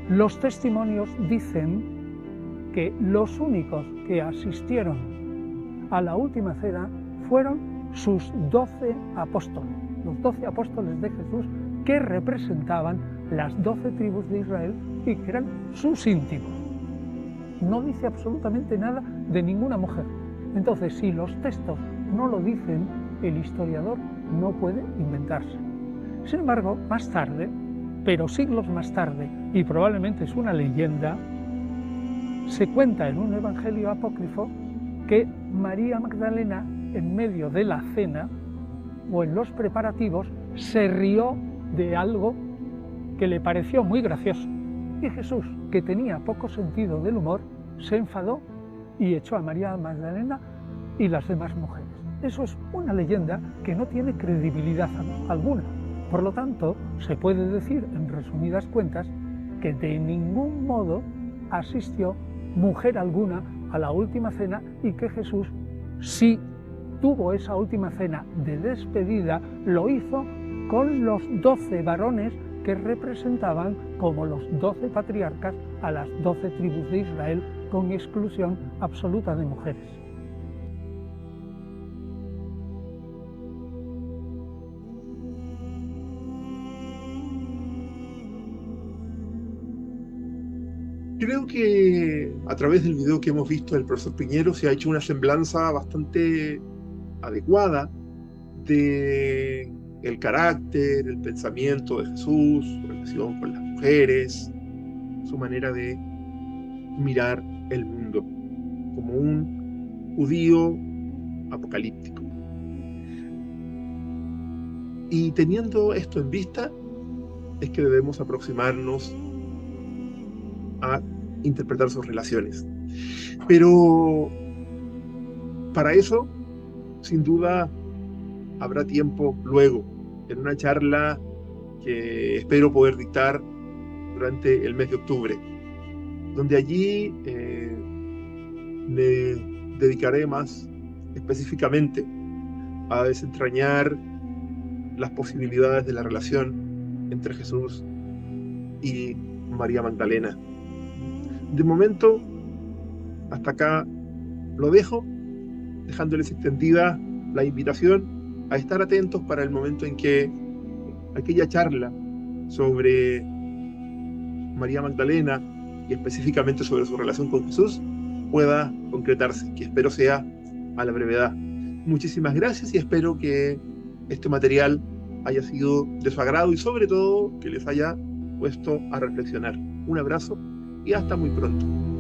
Los testimonios dicen que los únicos que asistieron a la Última Cena fueron sus 12 apóstoles, los 12 apóstoles de Jesús que representaban las 12 tribus de Israel y que eran sus íntimos. No dice absolutamente nada de ninguna mujer. Entonces, si los textos no lo dicen, el historiador no puede inventarse. Sin embargo, más tarde, pero siglos más tarde, y probablemente es una leyenda, se cuenta en un evangelio apócrifo que María Magdalena, en medio de la cena o en los preparativos, se rió de algo que le pareció muy gracioso. Y Jesús, que tenía poco sentido del humor, se enfadó y echó a María Magdalena y las demás mujeres. Eso es una leyenda que no tiene credibilidad alguna. Por lo tanto, se puede decir, en resumidas cuentas, que de ningún modo asistió mujer alguna a la Última Cena y que Jesús, si tuvo esa Última Cena de despedida, lo hizo con los 12 varones que representaban como los 12 patriarcas a las 12 tribus de Israel, con exclusión absoluta de mujeres. Creo que a través del video que hemos visto del profesor Piñero se ha hecho una semblanza bastante adecuada de el carácter, el pensamiento de Jesús, su relación con las mujeres, su manera de mirar el mundo como un judío apocalíptico. Y teniendo esto en vista, es que debemos aproximarnos a interpretar sus relaciones. Pero para eso, sin duda, habrá tiempo luego, en una charla que espero poder dictar durante el mes de octubre, donde allí me dedicaré más específicamente a desentrañar las posibilidades de la relación entre Jesús y María Magdalena. De momento, hasta acá lo dejo, dejándoles extendida la invitación a estar atentos para el momento en que aquella charla sobre María Magdalena y específicamente sobre su relación con Jesús pueda concretarse, que espero sea a la brevedad. Muchísimas gracias y espero que este material haya sido de su agrado y sobre todo que les haya puesto a reflexionar. Un abrazo y hasta muy pronto.